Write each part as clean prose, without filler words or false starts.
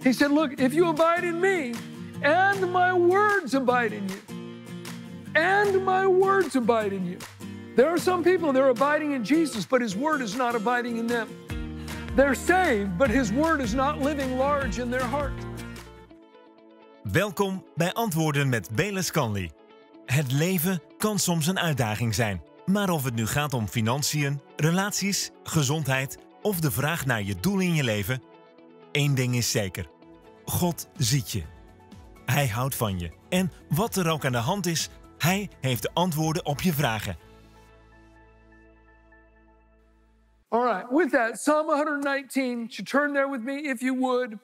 He said, look, if you abide in me and my words abide in you, and my words abide in you. There are some people, they're abiding in Jesus, but his word is not abiding in them. They're saved, but his word is not living large in their heart. Welkom bij Antwoorden met Bayless Conley. Het leven kan soms een uitdaging zijn. Maar of het nu gaat om financiën, relaties, gezondheid of de vraag naar je doel in je leven, één ding is zeker. God ziet je. Hij houdt van je. En wat er ook aan de hand is, hij heeft de antwoorden op je vragen. All right, with that, Psalm 119, would you turn there with me if you would?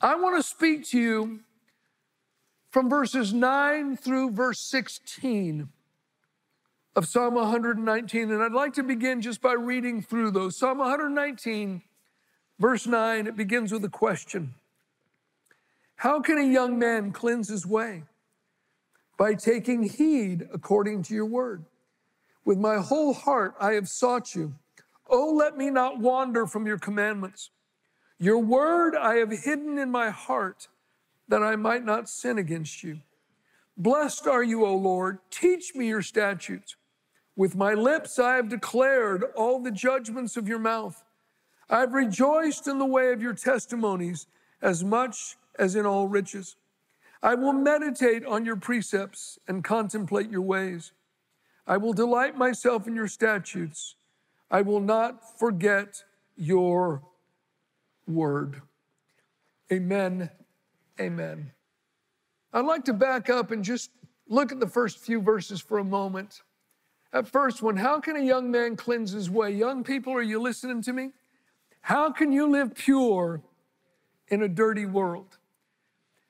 I want to speak to you from verses 9 through verse 16 of Psalm 119. And I'd like to begin just by reading through those. Psalm 119, verse 9, it begins with a question. How can a young man cleanse his way? By taking heed according to your word. With my whole heart I have sought you. Oh, let me not wander from your commandments. Your word I have hidden in my heart, that I might not sin against you. Blessed are you, O Lord. Teach me your statutes. With my lips I have declared all the judgments of your mouth. I have rejoiced in the way of your testimonies as much as in all riches. I will meditate on your precepts and contemplate your ways. I will delight myself in your statutes. I will not forget your word. Amen. Amen. I'd like to back up and just look at the first few verses for a moment. That first one, how can a young man cleanse his way? Young people, are you listening to me? How can you live pure in a dirty world?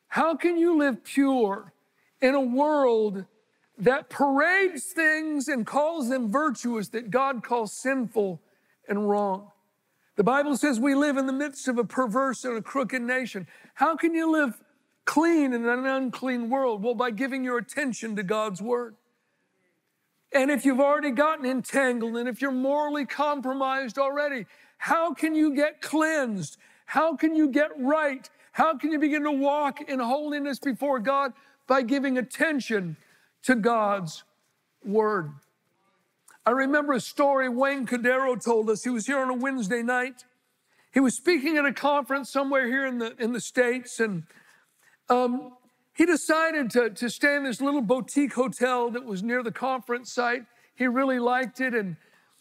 How can you live pure in a world that parades things and calls them virtuous that God calls sinful and wrong? The Bible says we live in the midst of a perverse and a crooked nation. How can you live clean in an unclean world? Well, by giving your attention to God's word. And if you've already gotten entangled and if you're morally compromised already, how can you get cleansed? How can you get right? How can you begin to walk in holiness before God? By giving attention to God's word. I remember a story Wayne Cordero told us. He was here on a Wednesday night. He was speaking at a conference somewhere here in the States, and he decided to stay in this little boutique hotel that was near the conference site. He really liked it, and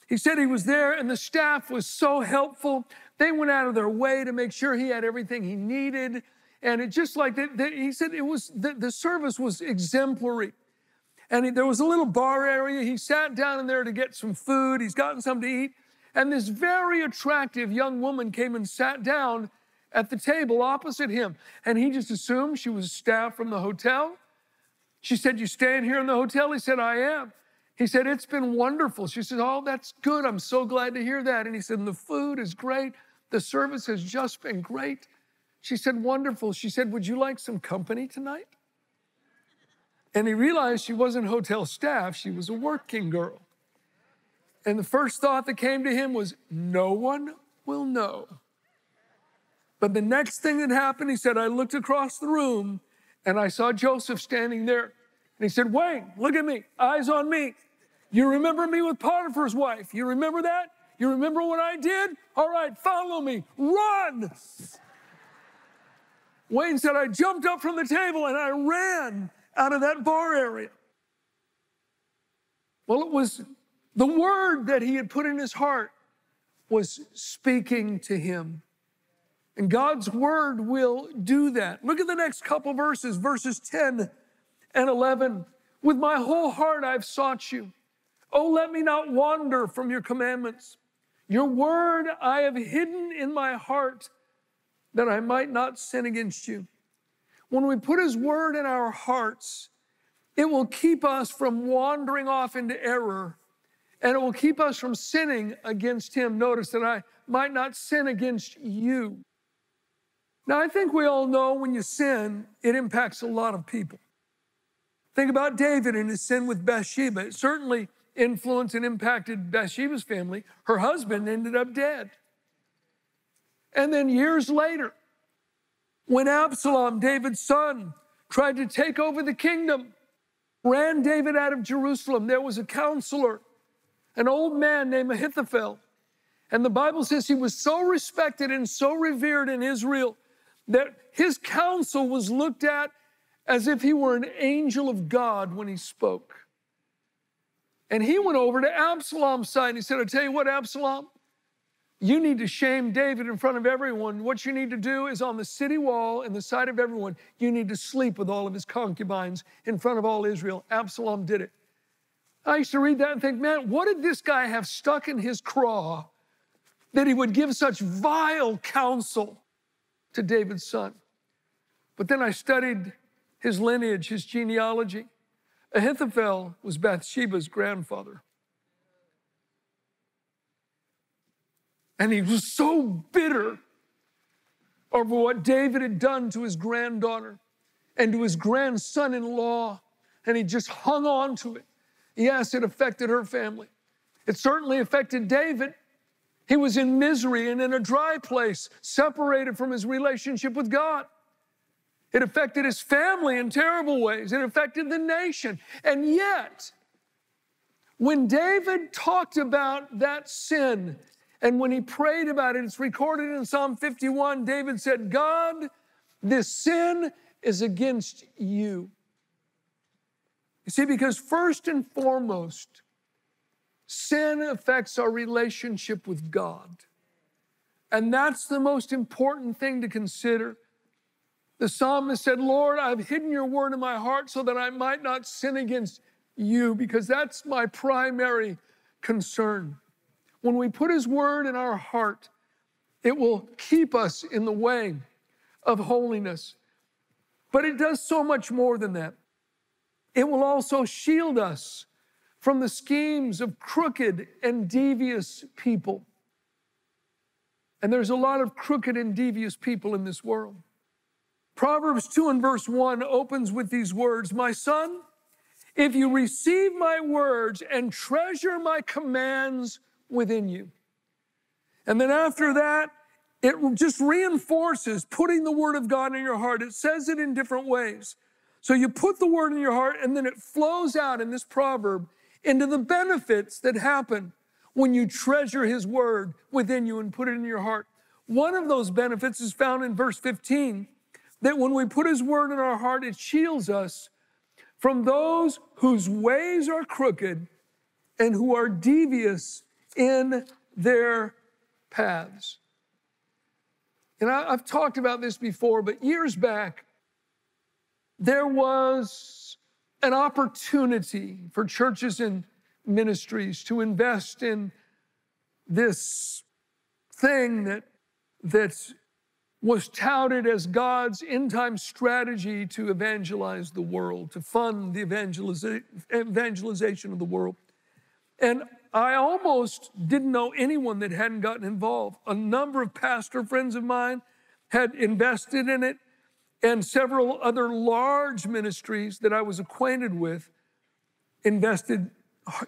he said he was there, and the staff was so helpful. They went out of their way to make sure he had everything he needed, and it just like that, he said it was the service was exemplary. And there was a little bar area. He sat down in there to get some food. He's gotten something to eat. And this very attractive young woman came and sat down at the table opposite him. And he just assumed she was staff from the hotel. She said, you staying here in the hotel? He said, I am. He said, it's been wonderful. She said, oh, that's good. I'm so glad to hear that. And he said, and the food is great. The service has just been great. She said, wonderful. She said, would you like some company tonight? And he realized she wasn't hotel staff, she was a working girl. And the first thought that came to him was, no one will know. But the next thing that happened, he said, I looked across the room and I saw Joseph standing there. And he said, Wayne, look at me, eyes on me. You remember me with Potiphar's wife? You remember that? You remember what I did? All right, follow me, run. Wayne said, I jumped up from the table and I ran out of that bar area. Well, it was the word that he had put in his heart was speaking to him. And God's word will do that. Look at the next couple verses, verses 10 and 11. With my whole heart I've sought you. Oh, let me not wander from your commandments. Your word I have hidden in my heart, that I might not sin against you. When we put his word in our hearts, it will keep us from wandering off into error, and it will keep us from sinning against him. Notice that I might not sin against you. Now, I think we all know when you sin, it impacts a lot of people. Think about David and his sin with Bathsheba. It certainly influenced and impacted Bathsheba's family. Her husband ended up dead. And then years later, When Absalom, David's son, tried to take over the kingdom, ran David out of Jerusalem, there was a counselor, an old man named Ahithophel. And the Bible says he was so respected and so revered in Israel that his counsel was looked at as if he were an angel of God when he spoke. And he went over to Absalom's side and he said, I tell you what, Absalom, you need to shame David in front of everyone. What you need to do is on the city wall, in the sight of everyone, you need to sleep with all of his concubines in front of all Israel. Absalom did it. I used to read that and think, man, what did this guy have stuck in his craw that he would give such vile counsel to David's son? But then I studied his lineage, his genealogy. Ahithophel was Bathsheba's grandfather. And he was so bitter over what David had done to his granddaughter and to his grandson-in-law, and he just hung on to it. Yes, it affected her family. It certainly affected David. He was in misery and in a dry place, separated from his relationship with God. It affected his family in terrible ways. It affected the nation. And yet, when David talked about that sin, and when he prayed about it, it's recorded in Psalm 51, David said, God, this sin is against you. You see, because first and foremost, sin affects our relationship with God. And that's the most important thing to consider. The psalmist said, Lord, I've hidden your word in my heart so that I might not sin against you, because that's my primary concern. When we put his word in our heart, it will keep us in the way of holiness. But it does so much more than that. It will also shield us from the schemes of crooked and devious people. And there's a lot of crooked and devious people in this world. Proverbs 2 and verse 1 opens with these words, my son, if you receive my words and treasure my commands within you. And then after that, it just reinforces putting the word of God in your heart. It says it in different ways. So you put the word in your heart, and then it flows out in this proverb into the benefits that happen when you treasure his word within you and put it in your heart. One of those benefits is found in verse 15, that when we put his word in our heart, it shields us from those whose ways are crooked and who are devious in their paths. And I've talked about this before, but years back, there was an opportunity for churches and ministries to invest in this thing that was touted as God's end-time strategy to evangelize the world, to fund the evangelization of the world. And I almost didn't know anyone that hadn't gotten involved. A number of pastor friends of mine had invested in it, and several other large ministries that I was acquainted with invested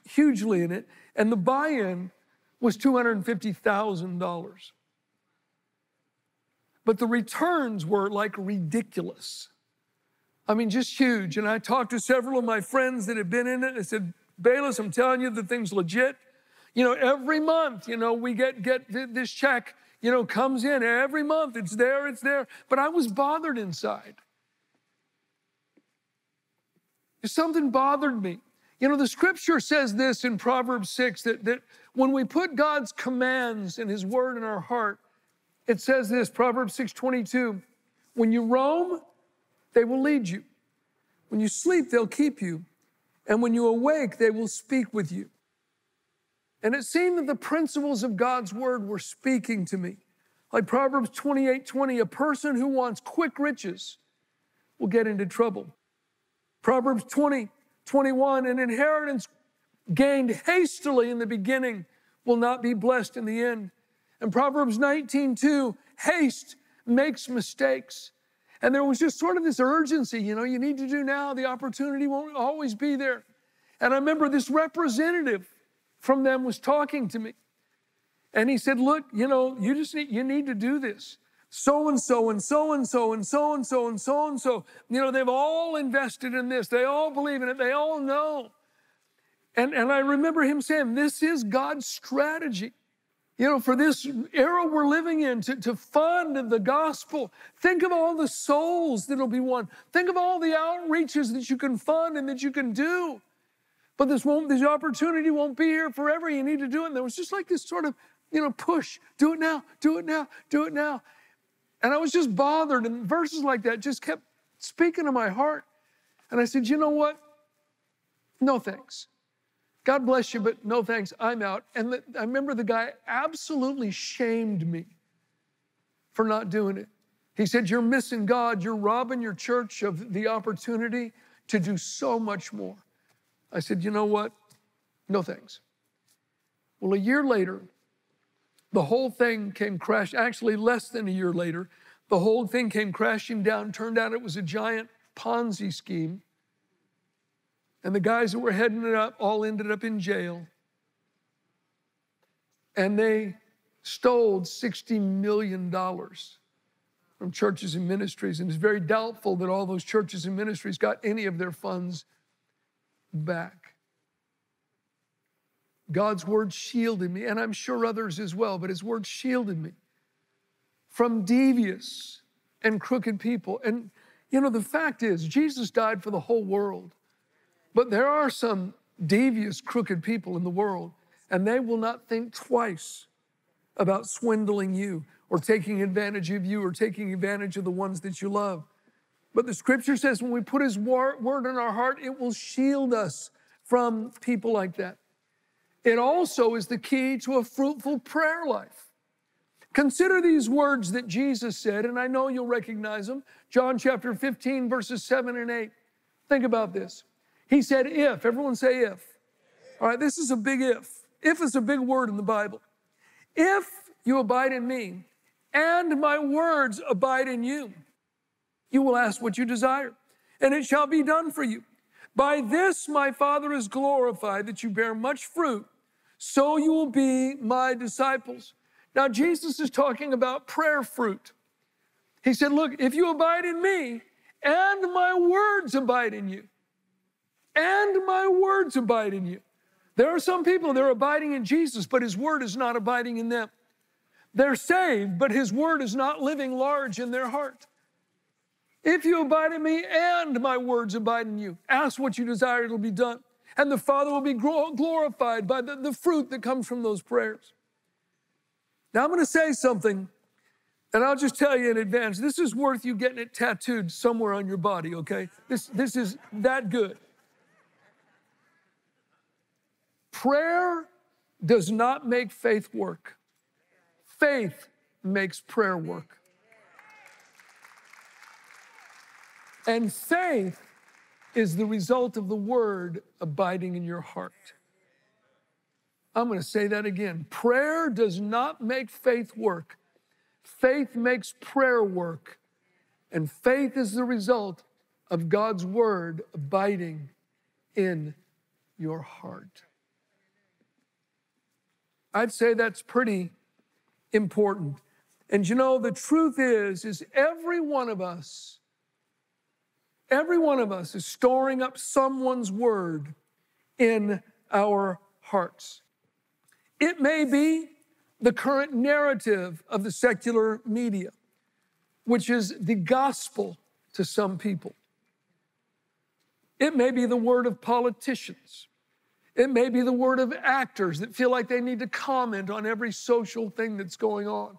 hugely in it, and the buy-in was $250,000. But the returns were like ridiculous. I mean, just huge. And I talked to several of my friends that had been in it, and I said, Bayless, I'm telling you, the thing's legit. You know, every month, you know, we get this check, you know, comes in every month. It's there, it's there. But I was bothered inside. Something bothered me. You know, the scripture says this in Proverbs 6, that when we put God's commands and his word in our heart, it says this, Proverbs 6:22, when you roam, they will lead you. When you sleep, they'll keep you. And when you awake, they will speak with you. And it seemed that the principles of God's word were speaking to me. Like Proverbs 28:20, a person who wants quick riches will get into trouble. Proverbs 20:21, an inheritance gained hastily in the beginning will not be blessed in the end. And Proverbs 19:2, haste makes mistakes. And there was just sort of this urgency, you know, you need to do now, the opportunity won't always be there. And I remember this representative from them was talking to me. And he said, look, you know, you need to do this. so-and-so and so-and-so and so-and-so and so-and-so. They've all invested in this. They all believe in it. They all know. And I remember him saying, this is God's strategy. For this era we're living in, to fund the gospel. Think of all the souls that'll be won. Think of all the outreaches that you can fund and that you can do. But this opportunity won't be here forever. You need to do it. And there was just like this sort of, push. Do it now, do it now, do it now. And I was just bothered. And verses like that just kept speaking to my heart. And I said, you know what? No thanks. God bless you, but no thanks, I'm out. And I remember the guy absolutely shamed me for not doing it. He said, you're missing God. You're robbing your church of the opportunity to do so much more. I said, you know what? No thanks. Well, a year later, the whole thing came crashing. Actually, less than a year later, the whole thing came crashing down. Turned out it was a giant Ponzi scheme. And the guys that were heading it up all ended up in jail. And they stole $60 million from churches and ministries. And it's very doubtful that all those churches and ministries got any of their funds back. God's word shielded me, and I'm sure others as well, but his word shielded me from devious and crooked people. And, the fact is, Jesus died for the whole world. But there are some devious, crooked people in the world, and they will not think twice about swindling you or taking advantage of you or taking advantage of the ones that you love. But the scripture says when we put his word in our heart, it will shield us from people like that. It also is the key to a fruitful prayer life. Consider these words that Jesus said, and I know you'll recognize them. John chapter 15, verses 7 and 8. Think about this. He said, if. Everyone say if. All right, this is a big if. If is a big word in the Bible. If you abide in me and my words abide in you, you will ask what you desire, and it shall be done for you. By this my Father is glorified, that you bear much fruit, so you will be my disciples. Now, Jesus is talking about prayer fruit. He said, look, if you abide in me and my words abide in you, and my words abide in you. There are some people, they're abiding in Jesus, but his word is not abiding in them. They're saved, but his word is not living large in their heart. If you abide in me and my words abide in you, ask what you desire, it'll be done. And the Father will be glorified by the fruit that comes from those prayers. Now I'm going to say something, and I'll just tell you in advance, this is worth you getting it tattooed somewhere on your body, okay? This is that good. Prayer does not make faith work. Faith makes prayer work. And faith is the result of the word abiding in your heart. I'm going to say that again. Prayer does not make faith work. Faith makes prayer work. And faith is the result of God's word abiding in your heart. I'd say that's pretty important. And the truth is every one of us is storing up someone's word in our hearts. It may be the current narrative of the secular media, which is the gospel to some people. It may be the word of politicians. It may be the word of actors that feel like they need to comment on every social thing that's going on.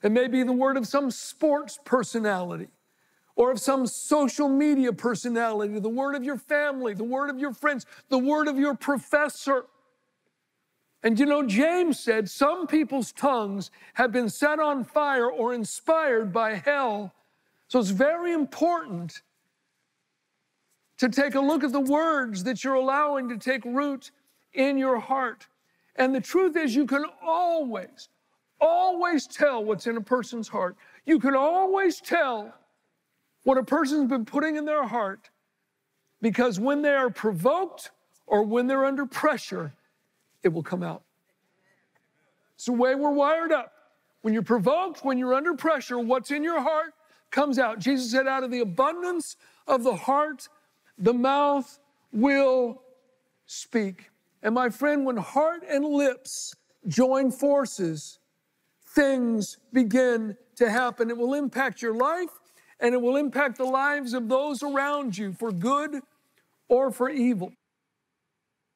It may be the word of some sports personality or of some social media personality, the word of your family, the word of your friends, the word of your professor. And James said some people's tongues have been set on fire or inspired by hell. So it's very important to take a look at the words that you're allowing to take root in your heart. And the truth is you can always tell what's in a person's heart. You can always tell what a person's been putting in their heart, because when they are provoked or when they're under pressure, it will come out. It's the way we're wired up. When you're provoked, when you're under pressure, what's in your heart comes out. Jesus said, out of the abundance of the heart, the mouth will speak. And my friend, when heart and lips join forces, things begin to happen. It will impact your life, and it will impact the lives of those around you for good or for evil.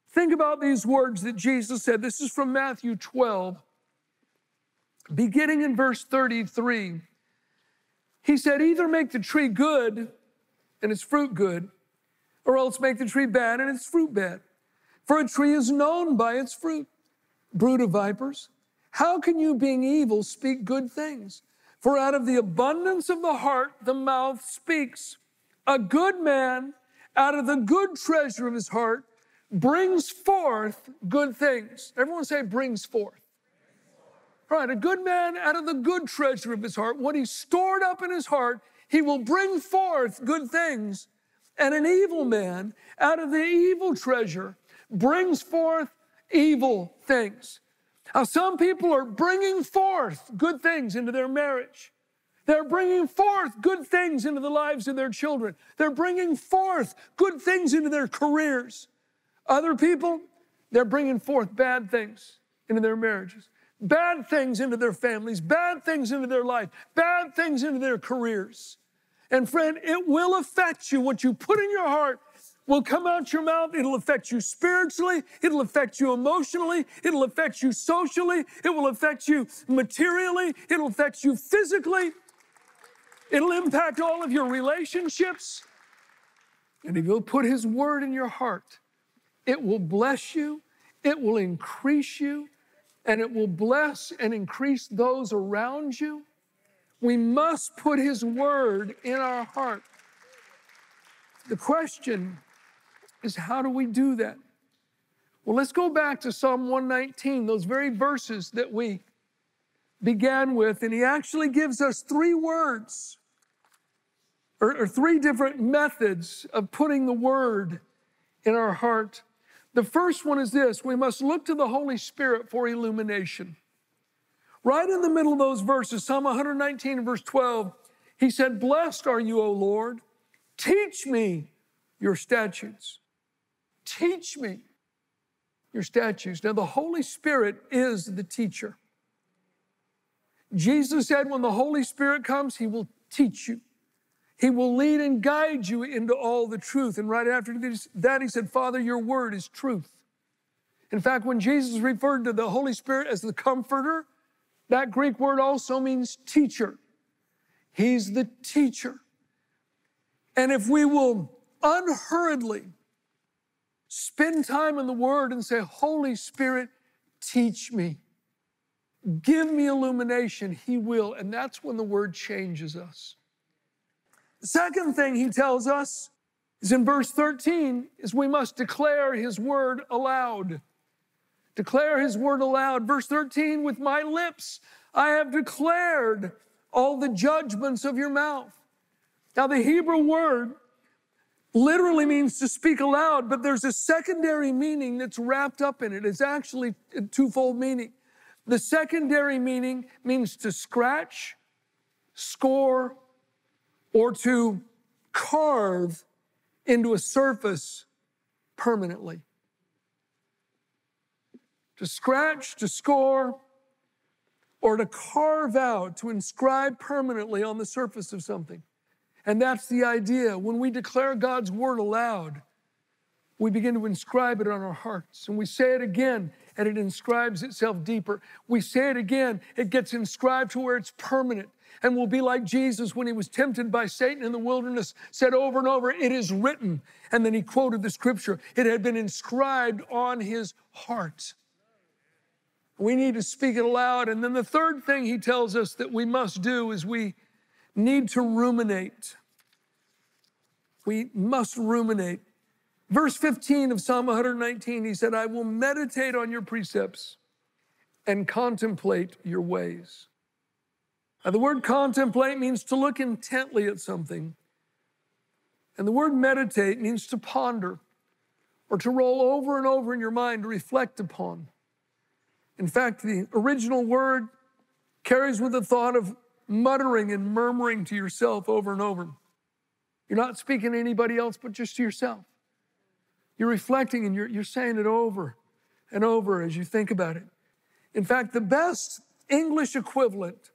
Think about these words that Jesus said. This is from Matthew 12, beginning in verse 33. He said, either make the tree good and its fruit good, or else make the tree bad and its fruit bad. For a tree is known by its fruit. Brood of vipers, how can you, being evil, speak good things? For out of the abundance of the heart, the mouth speaks. A good man, out of the good treasure of his heart, brings forth good things. Everyone say, brings forth. All right, a good man, out of the good treasure of his heart, what he stored up in his heart, he will bring forth good things. And an evil man, out of the evil treasure, brings forth evil things. Now, some people are bringing forth good things into their marriage. They're bringing forth good things into the lives of their children. They're bringing forth good things into their careers. Other people, they're bringing forth bad things into their marriages, bad things into their families, bad things into their life, bad things into their careers. And friend, it will affect you. What you put in your heart will come out your mouth. It'll affect you spiritually. It'll affect you emotionally. It'll affect you socially. It will affect you materially. It'll affect you physically. It'll impact all of your relationships. And if you'll put His word in your heart, it will bless you, it will increase you, and it will bless and increase those around you. We must put His word in our heart. The question is, how do we do that? Well, let's go back to Psalm 119, those very verses that we began with, and he actually gives us three words, or three different methods of putting the word in our heart. The first one is this: we must look to the Holy Spirit for illumination. Right in the middle of those verses, Psalm 119 verse 12, he said, "Blessed are you, O Lord. Teach me your statutes." Teach me your statutes. Now, the Holy Spirit is the teacher. Jesus said when the Holy Spirit comes, He will teach you. He will lead and guide you into all the truth. And right after that, He said, "Father, your word is truth." In fact, when Jesus referred to the Holy Spirit as the Comforter, that Greek word also means teacher. He's the teacher. And if we will unhurriedly spend time in the Word and say, "Holy Spirit, teach me. Give me illumination," He will. And that's when the Word changes us. The second thing He tells us is in verse 13, is we must declare His word aloud. Declare His word aloud. Verse 13, "With my lips I have declared all the judgments of your mouth." Now, the Hebrew word literally means to speak aloud, but there's a secondary meaning that's wrapped up in it. It's actually a twofold meaning. The secondary meaning means to scratch, score, or to carve into a surface permanently. To scratch, to score, or to carve out, to inscribe permanently on the surface of something. And that's the idea. When we declare God's word aloud, we begin to inscribe it on our hearts. And we say it again, and it inscribes itself deeper. We say it again, it gets inscribed to where it's permanent. And we'll be like Jesus when He was tempted by Satan in the wilderness, said over and over, "It is written." And then He quoted the scripture. It had been inscribed on His heart. We need to speak it aloud. And then the third thing He tells us that we must do is we need to ruminate. We must ruminate. Verse 15 of Psalm 119, he said, "I will meditate on your precepts and contemplate your ways." Now, the word contemplate means to look intently at something. And the word meditate means to ponder or to roll over and over in your mind, to reflect upon. In fact, the original word carries with the thought of muttering and murmuring to yourself over and over. You're not speaking to anybody else but just to yourself. You're reflecting and you're saying it over and over as you think about it. In fact, the best English equivalent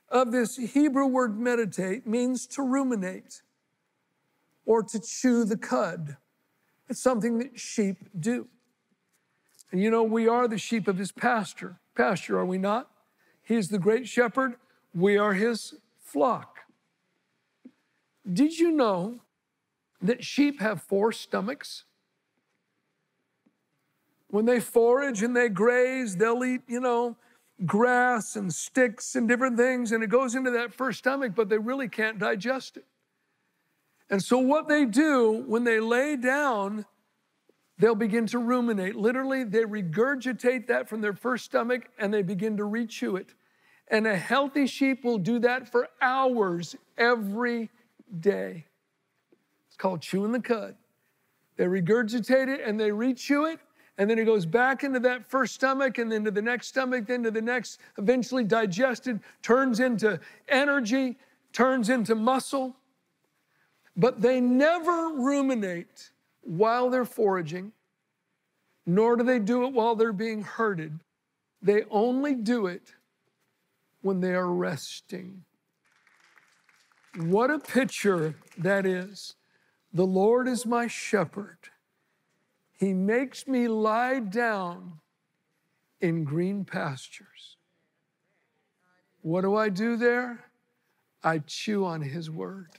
of this Hebrew word meditate means to ruminate or to chew the cud. It's something that sheep do. And you know, we are the sheep of his pasture, are we not? He's the great shepherd. We are his flock. Did you know that sheep have 4 stomachs? When they forage and they graze, they'll eat, grass and sticks and different things, and it goes into that first stomach, but they really can't digest it. And so what they do when they lay down, they'll begin to ruminate. Literally, they regurgitate that from their first stomach and they begin to re-chew it. And a healthy sheep will do that for hours every day. It's called chewing the cud. They regurgitate it and they re-chew it, and then it goes back into that first stomach and then to the next stomach, then to the next, eventually digested, turns into energy, turns into muscle. But they never ruminate while they're foraging, nor do they do it while they're being herded. They only do it when they are resting. What a picture that is. The Lord is my shepherd. He makes me lie down in green pastures. What do I do there? I chew on his word.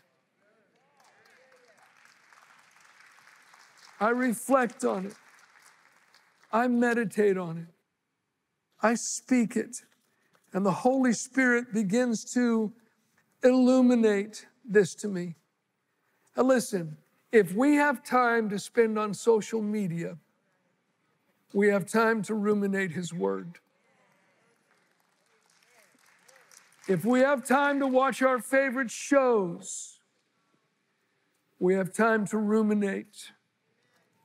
I reflect on it. I meditate on it. I speak it. And the Holy Spirit begins to illuminate this to me. Now listen, if we have time to spend on social media, we have time to ruminate his word. If we have time to watch our favorite shows, we have time to ruminate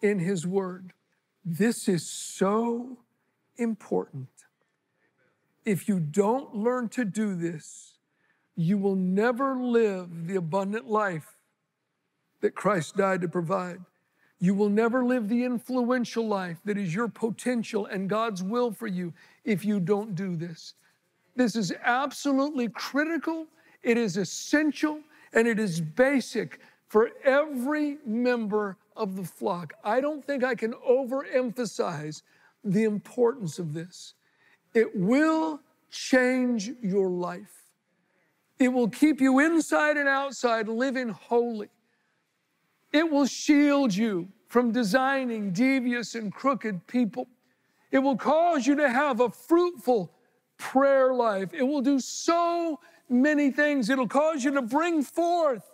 in his word. This is so important. If you don't learn to do this, you will never live the abundant life that Christ died to provide. You will never live the influential life that is your potential and God's will for you if you don't do this. This is absolutely critical, it is essential, and it is basic for every member of the flock. I don't think I can overemphasize the importance of this. It will change your life. It will keep you inside and outside living holy. It will shield you from designing devious and crooked people. It will cause you to have a fruitful prayer life. It will do so many things. It'll cause you to bring forth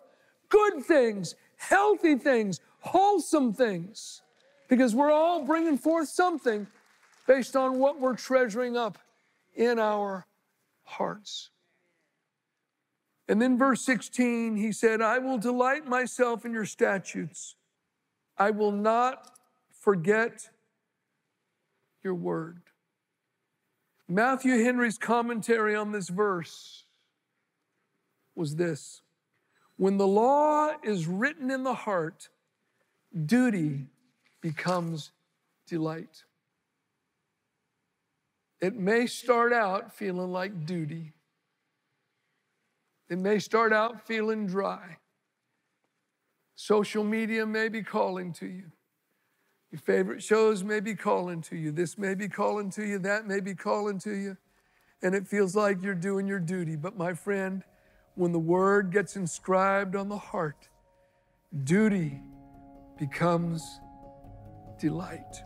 good things, healthy things, wholesome things, because we're all bringing forth something based on what we're treasuring up in our hearts. And then verse 16, he said, I will delight myself in your statutes. I will not forget your word. Matthew Henry's commentary on this verse was this: when the law is written in the heart, duty becomes delight. It may start out feeling like duty. It may start out feeling dry. Social media may be calling to you. Your favorite shows may be calling to you. This may be calling to you. That may be calling to you. And it feels like you're doing your duty. But my friend, when the word gets inscribed on the heart, duty becomes delight.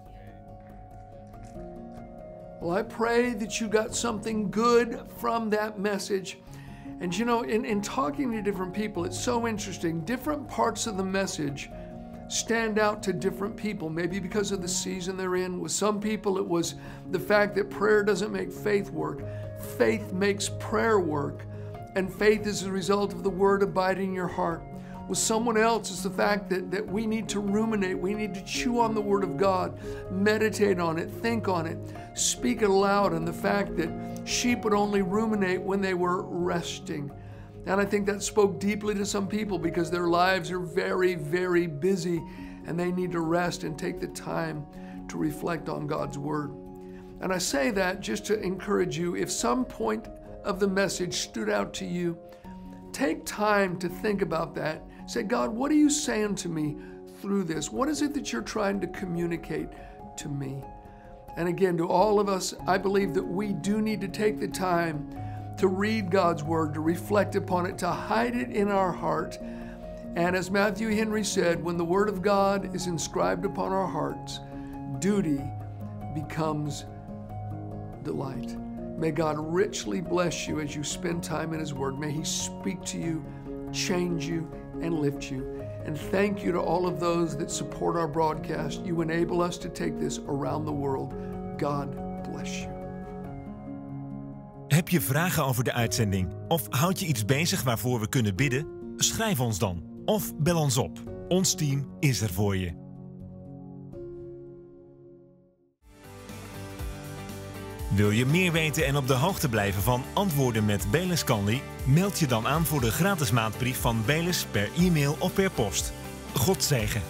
Well, I pray that you got something good from that message. And you know, in talking to different people, it's so interesting. Different parts of the message stand out to different people, maybe because of the season they're in. With some people, it was the fact that prayer doesn't make faith work. Faith makes prayer work. And faith is a result of the word abiding in your heart. with someone else is the fact that we need to ruminate. We need to chew on the Word of God, meditate on it, think on it, speak it aloud, and the fact that sheep would only ruminate when they were resting. And I think that spoke deeply to some people because their lives are very, very busy and they need to rest and take the time to reflect on God's Word. And I say that just to encourage you, if some point of the message stood out to you, take time to think about that. Say, God, what are you saying to me through this? What is it that you're trying to communicate to me? And again, to all of us, I believe that we do need to take the time to read God's Word, to reflect upon it, to hide it in our heart. And as Matthew Henry said, when the Word of God is inscribed upon our hearts, duty becomes delight. May God richly bless you as you spend time in His Word. May He speak to you, change you, and lift you. And thank you to all of those that support our broadcast. You enable us to take this around the world. God bless you. Heb je vragen over de uitzending? Of houd je iets bezig waarvoor we kunnen bidden? Schrijf ons dan of bel ons op. Ons team is er voor je. Wil je meer weten en op de hoogte blijven van Antwoorden met Bayless Conley? Meld je dan aan voor de gratis maandbrief van Bayless per e-mail of per post. God zegen.